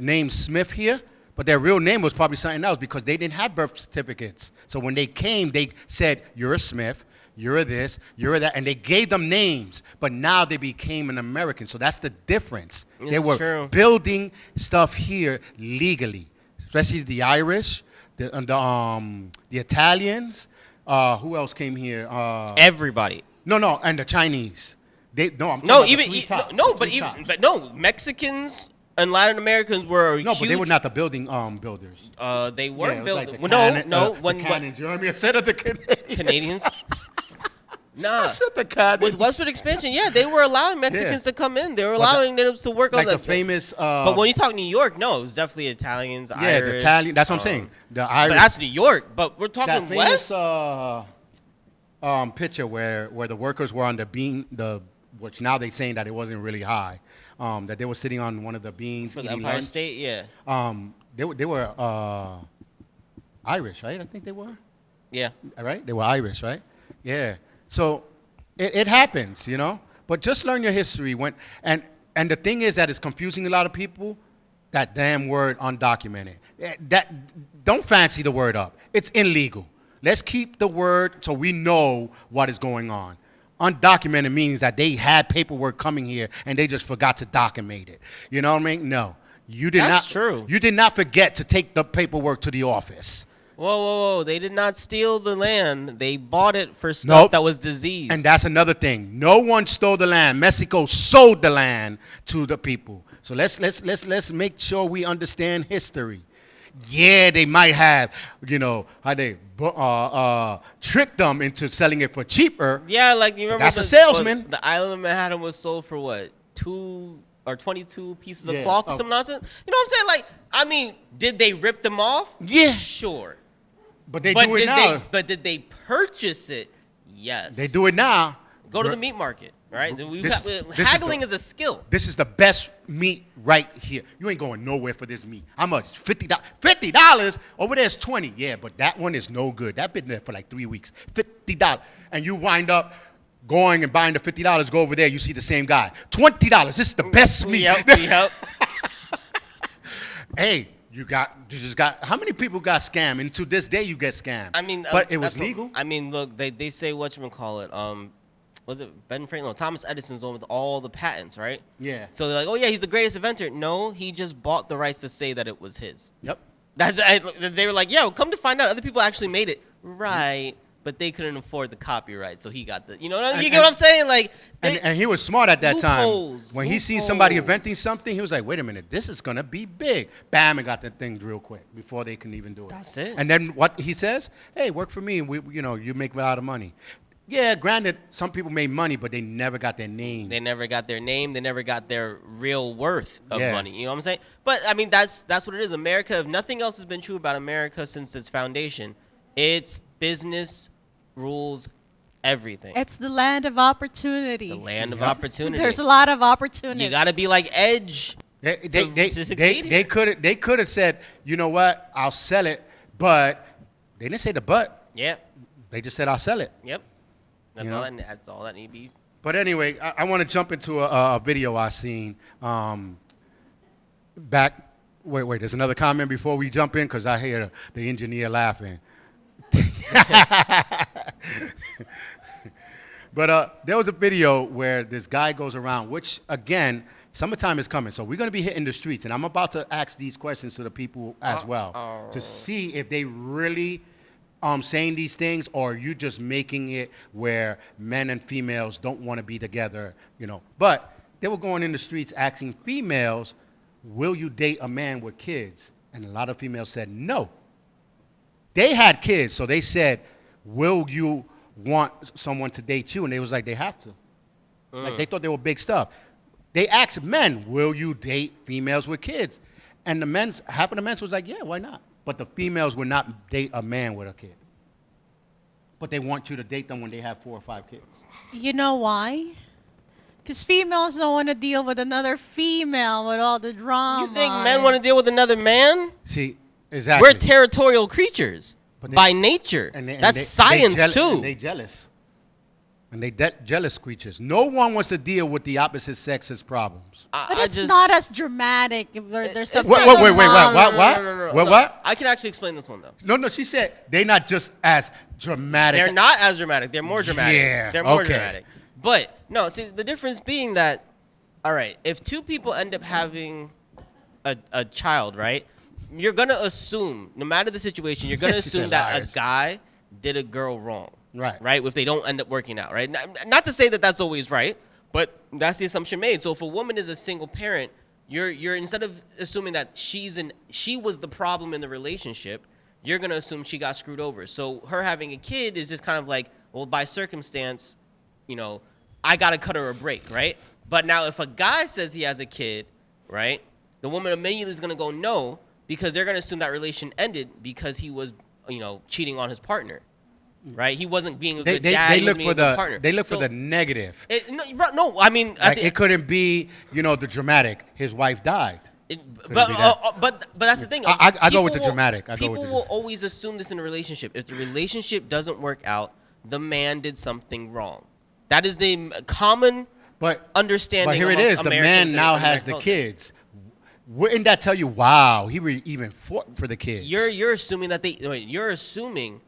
named Smith here, but their real name was probably something else because they didn't have birth certificates. So when they came, they said, "You're a Smith, you're a this, you're a that," and they gave them names. But now they became an American. So that's the difference. They were building stuff here legally, especially the Irish, the Italians. Who else came here? Everybody. No, and the Chinese. Mexicans and Latin Americans were huge. But they were not the building builders. They were building. Like when Jeremy said of the Canadians. Nah. The with westward expansion, they were allowing Mexicans to come in. They were allowing them to work on the famous. But when you talk New York, no, it was definitely Italians, Irish. The Italian. That's what I'm saying. The Irish. But that's New York. But we're talking West. Picture where the workers were on the beam, which now they're saying that it wasn't really high, that they were sitting on one of the beams for the Empire lunch. State, they were Irish, right? I think they were. Yeah. Right? They were Irish, right? Yeah. So it happens, But just learn your history. And the thing is that it's confusing a lot of people. That damn word undocumented. Don't fancy the word up. It's illegal. Let's keep the word so we know what is going on. Undocumented means that they had paperwork coming here and they just forgot to document it. You know what I mean? No. You did That's not. true. You did not forget to take the paperwork to the office. Whoa. They did not steal the land. They bought it for stuff that was diseased. And that's another thing. No one stole the land. Mexico sold the land to the people. So let's make sure we understand history. Yeah, they might have, how they tricked them into selling it for cheaper. Yeah, like you remember That's a salesman. The island of Manhattan was sold for what, 2 or 22 pieces of cloth or some nonsense? You know what I'm saying? Like, I mean, did they rip them off? Yeah. Sure. But they do it now. But did they purchase it? Yes. They do it now. Go to the meat market, right? Haggling is a skill. This is the best meat right here. You ain't going nowhere for this meat. How much? $50. $50? Over there's $20. Yeah, but that one is no good. That been there for like 3 weeks. $50. And you wind up going and buying the $50, go over there, you see the same guy. $20. This is the best meat. Yep. Hey, you just got, how many people got scammed? And to this day, you get scammed. I mean, but it was legal. I mean, look, they say, whatchamacallit, was it Ben Franklin? No, Thomas Edison's the one with all the patents, right? Yeah. So they're like, oh yeah, he's the greatest inventor. No, he just bought the rights to say that it was his. Yep. They were like, yo, come to find out, other people actually made it. Right. But they couldn't afford the copyright, so he got the, you get what I'm saying? Like, and he was smart at that time. When he sees somebody inventing loopholes. something, he was like, wait a minute, this is going to be big. Bam, and got that thing real quick before they can even do it. That's it. And then what he says, hey, work for me, and you make a lot of money. Yeah, granted, some people made money, but they never got their name. They never got their name. They never got their real worth of money. You know what I'm saying? But, I mean, that's what it is. America, if nothing else has been true about America since its foundation, it's business rules everything. It's the land of opportunity. The land of opportunity. There's a lot of opportunities. You got to be like Edge to succeed they could have said, you know what, I'll sell it, but they didn't say the but. Yep. They just said, I'll sell it. Yep. That's all that need be. But anyway, I want to jump into a video I seen back. Wait, there's another comment before we jump in because I hear the engineer laughing. But there was a video where this guy goes around, which, again, summertime is coming. So we're going to be hitting the streets. And I'm about to ask these questions to the people as well to see if they really saying these things, or are you just making it where men and females don't want to be together, But they were going in the streets asking females, will you date a man with kids? And a lot of females said no. They had kids, so they said, will you want someone to date you? And they was like, they have to. Like, they thought they were big stuff. They asked men, will you date females with kids? And half of the men was like, yeah, why not? But the females would not date a man with a kid. But they want you to date them when they have 4 or 5 kids. You know why? Because females don't want to deal with another female with all the drama. You think men want to deal with another man? See, exactly. We're territorial creatures by nature. That's science, too. And they jealous. And they jealous creatures. No one wants to deal with the opposite sex's problems. But it's not as dramatic. If there's something. Wait. No. What? I can actually explain this one, though. No. She said they're not just as dramatic. They're not as dramatic. They're more dramatic. Yeah. They're more dramatic. But, no, see, the difference being that, all right, if 2 people end up having a child, right, you're going to assume, no matter the situation, you're going to assume that a guy did a girl wrong. Right? If they don't end up working out, right? Not to say that that's always right, but that's the assumption made. So if a woman is a single parent, you're instead of assuming that she was the problem in the relationship, you're going to assume she got screwed over. So her having a kid is just kind of like, well, by circumstance, I got to cut her a break, right? But now if a guy says he has a kid, right, the woman immediately is going to go no, because they're going to assume that relation ended because he was, cheating on his partner. Right, he wasn't being a good dad. He wasn't being a good partner. They look for the negative. No, I mean, like it couldn't be, the dramatic. His wife died. But that's the thing. I go with the dramatic. People will always assume this in a relationship. If the relationship doesn't work out, the man did something wrong. That is the common understanding. But here it is. The man now has the kids. Wouldn't that tell you? Wow, he even fought for the kids. You're assuming that you're assuming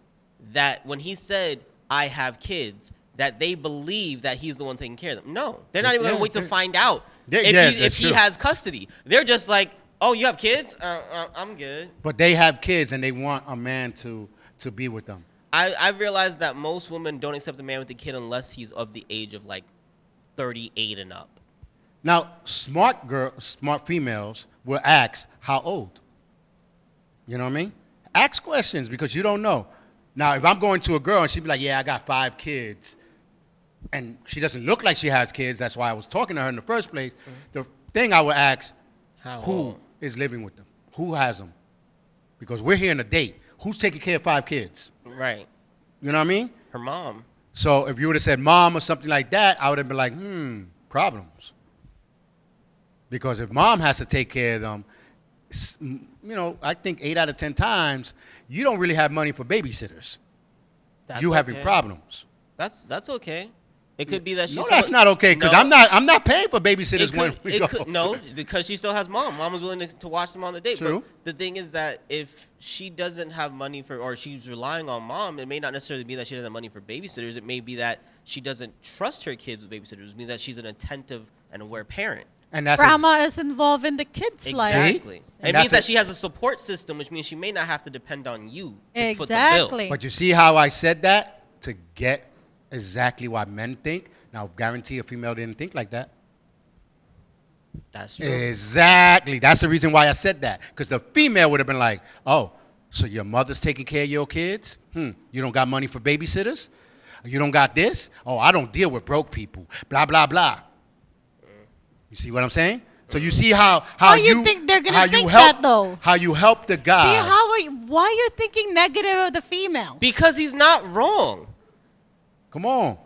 that when he said, I have kids, that they believe that he's the one taking care of them. No, they're not even going to wait to find out if if he has custody. They're just like, oh, you have kids? I'm good. But they have kids and they want a man to be with them. I realized that most women don't accept a man with a kid unless he's of the age of like 38 and up. Now, smart females will ask, how old? You know what I mean? Ask questions because you don't know. Now, if I'm going to a girl and she be like, yeah, I got 5 kids, and she doesn't look like she has kids, that's why I was talking to her in the first place, the thing I would ask, who is living with them? Who has them? Because we're here on a date. Who's taking care of 5 kids? Right. You know what I mean? Her mom. So if you would have said mom or something like that, I would have been like, problems. Because if mom has to take care of them, you know, I think 8 out of 10 times, you don't really have money for babysitters. You having problems. That's okay. It could be that she's... No, that's not okay, because I'm not paying for babysitters when we go. No, because she still has mom. Mom was willing to watch them on the date. True. But the thing is that if she doesn't have money for, or she's relying on mom, it may not necessarily be that she doesn't have money for babysitters. It may be that she doesn't trust her kids with babysitters. It means that she's an attentive and aware parent. And that's Grandma is involved in the kids' life. Exactly. It means that she has a support system, which means she may not have to depend on you to foot the bill. But you see how I said that? To get exactly what men think. Now, guarantee a female didn't think like that. That's true. Exactly. That's the reason why I said that. Because the female would have been like, oh, so your mother's taking care of your kids? You don't got money for babysitters? You don't got this? Oh, I don't deal with broke people. Blah, blah, blah. You see what I'm saying? So you see how you think they're gonna think that though? How you help the guy. See why are you thinking negative of the female? Because he's not wrong. Come on.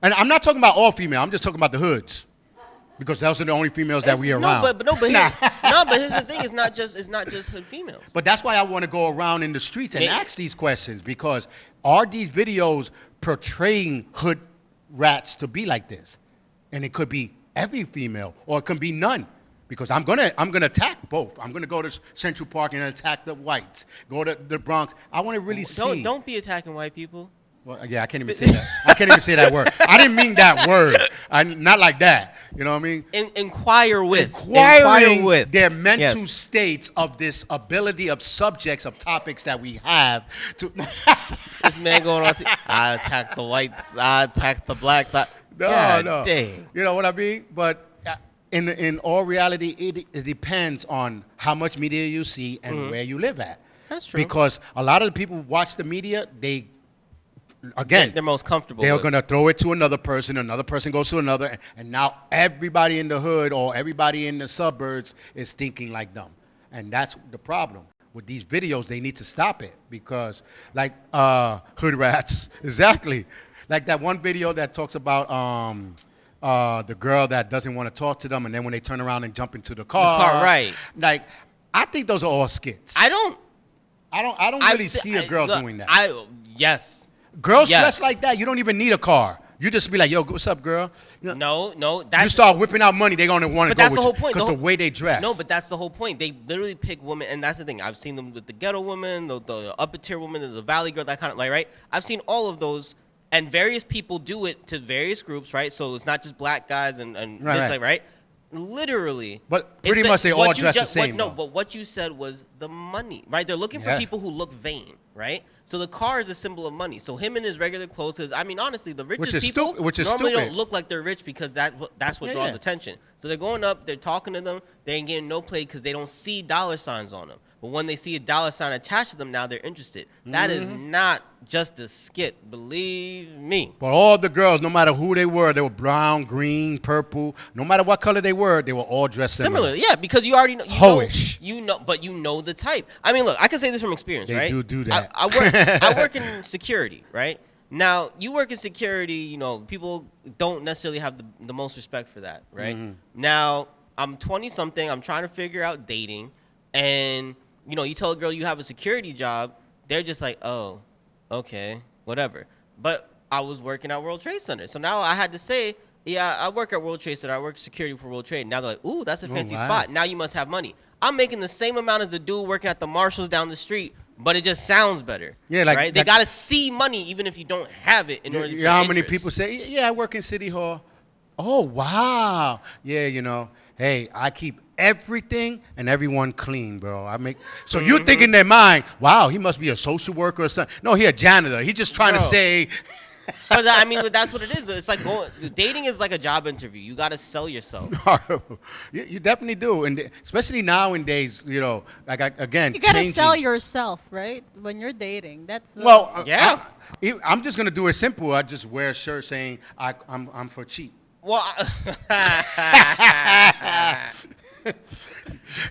And I'm not talking about all female. I'm just talking about the hoods. Because those are the only females that we are around. But here's the thing. It's not just hood females. But that's why I want to go around in the streets and ask these questions. Because are these videos portraying hood rats to be like this? And it could be every female, or it could be none. Because I'm gonna attack both. I'm gonna go to Central Park and attack the whites. Go to the Bronx. I want to really see. Don't be attacking white people. Well, yeah, I can't even say that. I can't even say that word. I didn't mean that word. Not like that. You know what I mean? Inquire with their mental states of this ability of subjects of topics that we have. To this man going on. I attack the whites. I attack the blacks. No. Dang. You know what I mean? But in all reality, it depends on how much media you see and where you live at. That's true. Because a lot of the people who watch the media, they're most comfortable. They're going to throw it to another person goes to another, and now everybody in the hood or everybody in the suburbs is thinking like them. And that's the problem. With these videos, they need to stop it because, like, hood rats, exactly. Like that one video that talks about the girl that doesn't want to talk to them, and then when they turn around and jump into the car. Right. Like, I think those are all skits. I don't really see a girl doing that. Yes. Girls dress like that. You don't even need a car. You just be like, yo, what's up, girl? You know, no. You start whipping out money, they're going to want to go with you. But that's the whole point. Because the way they dress. No, but that's the whole point. They literally pick women, and that's the thing. I've seen them with the ghetto women, the upper tier women, the valley girl, that kind of, like, right? I've seen all of those, and various people do it to various groups, right? So it's not just black guys and right. Like, right? Literally. But pretty much they all dress the same. But what you said was the money, right? They're looking for people who look vain, right? So the car is a symbol of money. So him in his regular clothes, because, I mean, honestly, the richest people normally don't look like they're rich because that's what draws attention. So they're going up, they're talking to them, they ain't getting no play because they don't see dollar signs on them. But when they see a dollar sign attached to them, now they're interested. That is not just a skit, believe me. But all the girls, no matter who they were brown, green, purple, no matter what color they were all dressed similar. Yeah, because you already know. Hoish. But you know the type. I mean, look, I can say this from experience, right? They do that. I work in security, right? Now, you work in security, you know, people don't necessarily have the most respect for that, right? Now, I'm 20-something. I'm trying to figure out dating. And, you know, you tell a girl you have a security job, they're just like, oh, okay, whatever. But I was working at World Trade Center. So now I had to say, yeah, I work at World Trade Center. I work security for World Trade. Now they're like, ooh, that's a fancy spot. Now you must have money. I'm making the same amount as the dude working at the Marshalls down the street but it just sounds better. Yeah, like right? They gotta see money even if you don't have it in order to. You know how many people say, "Yeah, I work in City Hall." Oh wow, yeah, you know, hey, I keep everything and everyone clean, bro. So you think in their mind, wow, he must be a social worker or something. No, he a janitor. He's just trying to say. But I mean, that's what it is. It's like dating is like a job interview. You got to sell yourself. You definitely do, and especially nowadays, you know, like again, You gotta changing. sell yourself, right? When you're dating, that's Yeah. I'm just gonna do it simple. I just wear a shirt saying I'm for cheap. Well,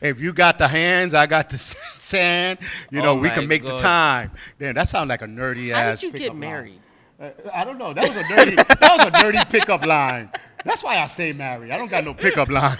If you got the hands, I got the sand. You know, Oh we my can make the God. time. Damn, that sounds like a nerdy how ass. did you get pickup married? line. I don't know. That was a nerdy. That was a nerdy pickup line. That's why I stay married. I don't got no pickup line.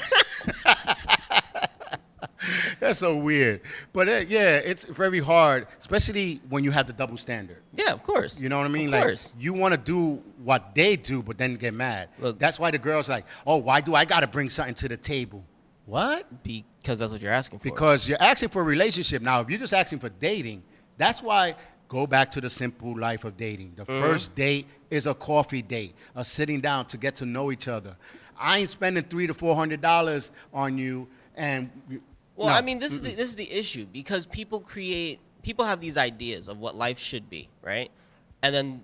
That's so weird. But yeah, it's very hard, especially when you have the double standard. Yeah, of course. You know what I mean? Of Like course. you want to do what they do, but then get mad. Look. That's why the girls like, oh, why do I got to bring something to the table? What? Because that's what you're asking for. Because you're asking for a relationship. Now, if you're just asking for dating, that's why go back to the simple life of dating. The first date is a coffee date, a sitting down to get to know each other. I ain't spending $300 to $400 on you, and Well, no. I mean, this is the issue because people have these ideas of what life should be, right? And then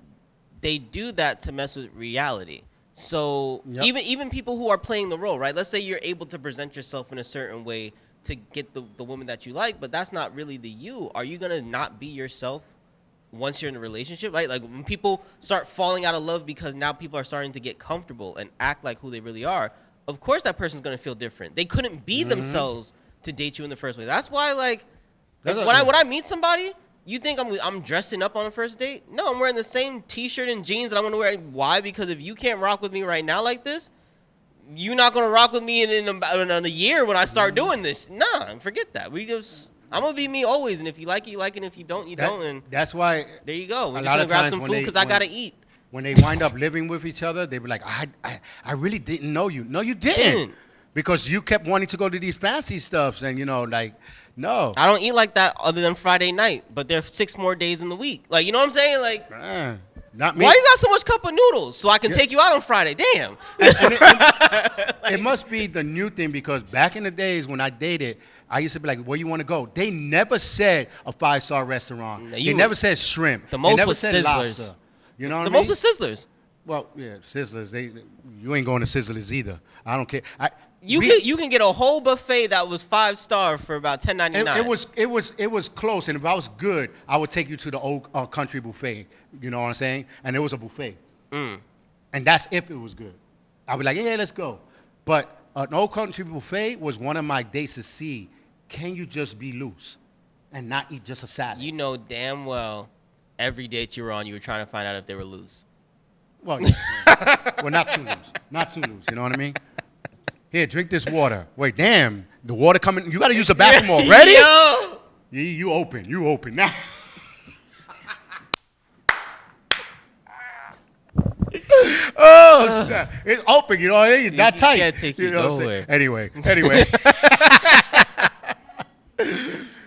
they do that to mess with reality. So Yep. even people who are playing the role, right? Let's say you're able to present yourself in a certain way to get the woman that you like, but that's not really the you. Are you gonna not be yourself once you're in a relationship, right? Like when people start falling out of love because now people are starting to get comfortable and act like who they really are, of course that person's gonna feel different. They couldn't be themselves to date you in the first place. That's why, like, when I meet somebody, you think I'm dressing up on a first date? No, I'm wearing the same T-shirt and jeans that I'm gonna wear. Why? Because if you can't rock with me right now like this, you're not gonna rock with me in a year when I start doing this. Nah, forget that. I'm gonna be me always, and if you like it, you like it, and if you don't, you don't. And that's why there you go. We're a just lot gonna of grab times some when food they- because I when- gotta eat. when they wind up living with each other, they be like, I really didn't know you. No, you didn't. Because you kept wanting to go to these fancy stuffs, and you know, like, no. I don't eat like that other than Friday night, but there are 6 more days in the week. Like, you know what I'm saying? Like, Not me. why you got so much cup of noodles? So I can take you out on Friday. Damn. It must be the new thing because back in the days when I dated, I used to be like, where you want to go? They never said a 5-star restaurant. They never said shrimp. The most they never was said Sizzlers. lobster. You know what The I mean? most was Sizzlers. Well, yeah, Sizzlers. You ain't going to Sizzlers either. I don't care. You can get a whole buffet that was 5-star for about $10.99. It was close, and if I was good, I would take you to the old country buffet. You know what I'm saying? And it was a buffet, and that's if it was good. I would be like, yeah, let's go. But an old country buffet was one of my dates to see. Can you just be loose and not eat just a salad? You know damn well every date you were on, you were trying to find out if they were loose. Well, yeah. Well, not too loose. Not too loose. You know what I mean? Here, drink this water. Wait, damn, the water coming. You got to use the bathroom already? Yo! You open. You open. Now. Oh, snap. It's open. You know what I mean? It's not tight. Can't take you know what I'm nowhere. saying? Anyway.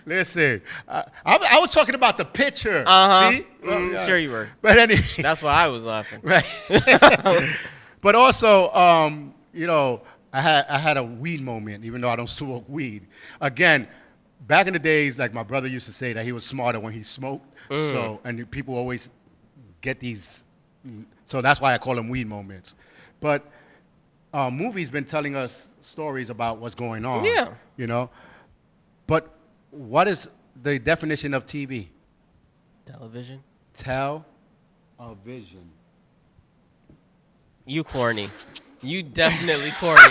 Listen, I was talking about the picture. See? Well, Sure you were. But anyway. That's why I was laughing. Right. But also, you know, I had a weed moment, even though I don't smoke weed. Again, back in the days, like my brother used to say that he was smarter when he smoked. So, and people always get these. So that's why I call them weed moments. But movies been telling us stories about what's going on. Yeah. You know. But what is the definition of TV? Television. Television. You corny. You definitely corny.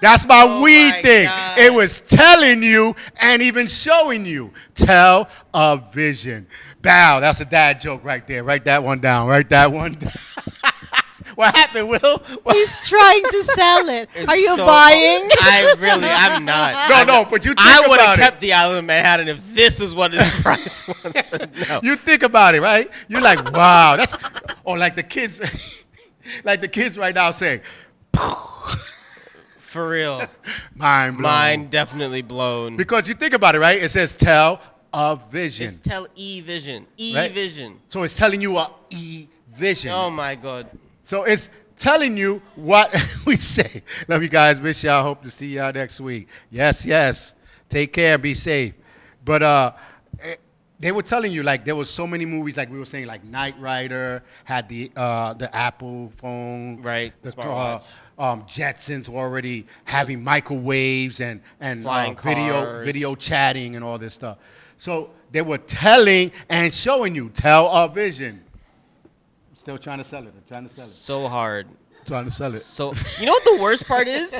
That's my weed my thing. God. It was telling you and even showing you. Television. Bow, that's a dad joke right there. Write that one down. Write that one down. What happened, Will? He's trying to sell it. It's Are you so- buying? I'm not. No, but you think I would about have it. kept the island of Manhattan if this is what his price was. No. You think about it, right? You're like, wow, that's, or like the kids, like the kids right now saying, For real. mind blown. Mine definitely blown. Because you think about it, right? It says tell television. It's television. Right? E-vision. So it's telling you a e-vision. Oh my God. So it's telling you what we say. Love you guys. Miss y'all. Hope to see y'all next week. Yes, yes. Take care. Be safe. But they were telling you, like, there was so many movies, like we were saying, like Knight Rider had the Apple phone. Right. The Smartwatch. Jetsons already having microwaves and Flying cars. video chatting and all this stuff. So they were telling and showing you television. Still trying to sell it. I'm trying to sell it. So hard. Trying to sell it. So, you know what the worst part is?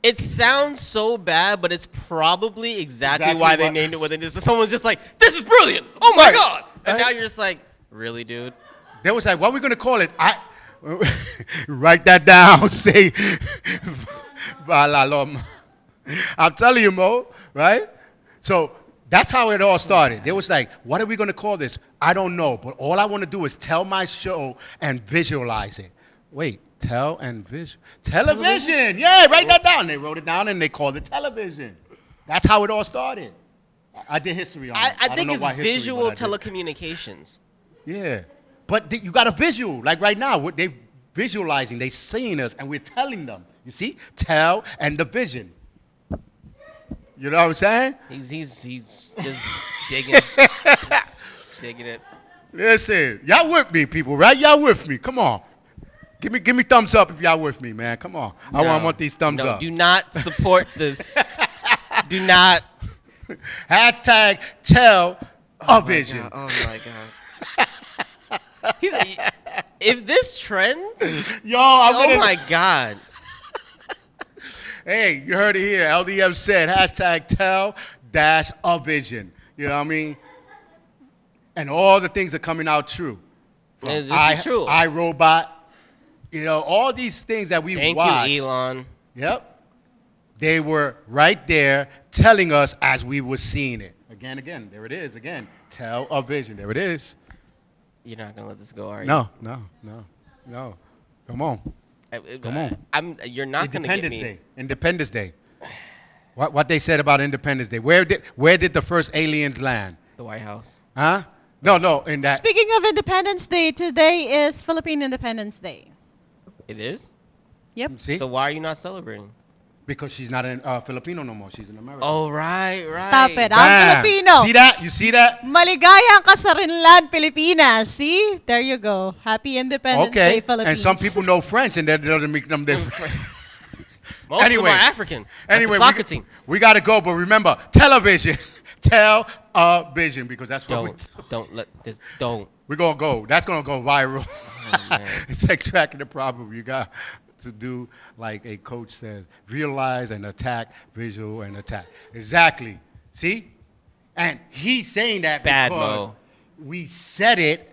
It sounds so bad, but it's probably exactly why they named it what it is. Someone's just like, this is brilliant. Oh my Right. God. And Right. now you're just like, really, dude? They was like, what are we going to call it? Write that down. Say, Laloma. I'm telling you, Mo, right? So that's how it all started. They was like, what are we going to call this? I don't know, but all I want to do is tell my show and visualize it. Wait, tell and visual. Television. Yeah, write that down. They wrote it down and they called it television. That's how it all started. I did history on it. I don't think know it's why history, visual but I did. telecommunications. Yeah. But you got a visual. Like right now, they're visualizing, they're seeing us, and we're telling them. You see? Tell and the vision. You know what I'm saying? He's just digging it. Just digging it. Listen, y'all with me, people, right? Y'all with me. Come on. Give me thumbs up if y'all with me, man. Come on. I want these thumbs up. Do not support this. Do not. Hashtag tell a vision. Oh my God. If this trends, Yo, I'm oh gonna, my God. Hey, you heard it here. LDM said hashtag tell dash a vision. You know what I mean? And all the things are coming out true. And this is true. iRobot. You know, all these things that we Thank watched. you, Elon. Yep. They were right there telling us as we were seeing it. Again. There it is. Again. Tell a vision. There it is. You're not gonna let this go, are you? No. Come on. Come on. You're not gonna get Independence me. Day. Independence Day. What they said about Independence Day. Where did the first aliens land? The White House. Huh? No. In that. Speaking of Independence Day, today is Philippine Independence Day. It is. Yep. See? So why are you not celebrating? Because she's not a Filipino no more. She's an American. Oh right. Stop it. Bam. I'm Filipino. See that? You see that? Maligayang kasarinlan, Pilipinas. See? There you go. Happy Independence Day, Okay. Philippines. And some people know French, and that doesn't make them different. Most of Anyway. them are African. Anyway, Like the soccer team. we got to go, but remember, television. Tell a vision, because that's what Don't let this. Don't. we're going to go. That's going to go viral. Oh, man. It's like tracking the problem. You got to do like a coach says, realize and attack, visual and attack. Exactly. See? And he's saying that Bad because Mo. we said it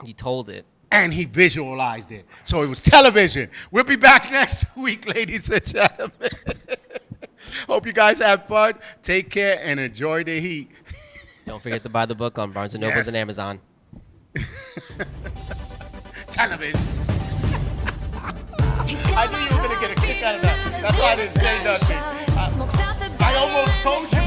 He told it. and he visualized it. So it was television. We'll be back next week, ladies and gentlemen. Hope you guys have fun. Take care and enjoy the heat. Don't forget to buy the book on Barnes & Nobles Yes. and Amazon. Television. I knew you were going to get a kick out of that. That's why I didn't say nothing. I almost told you.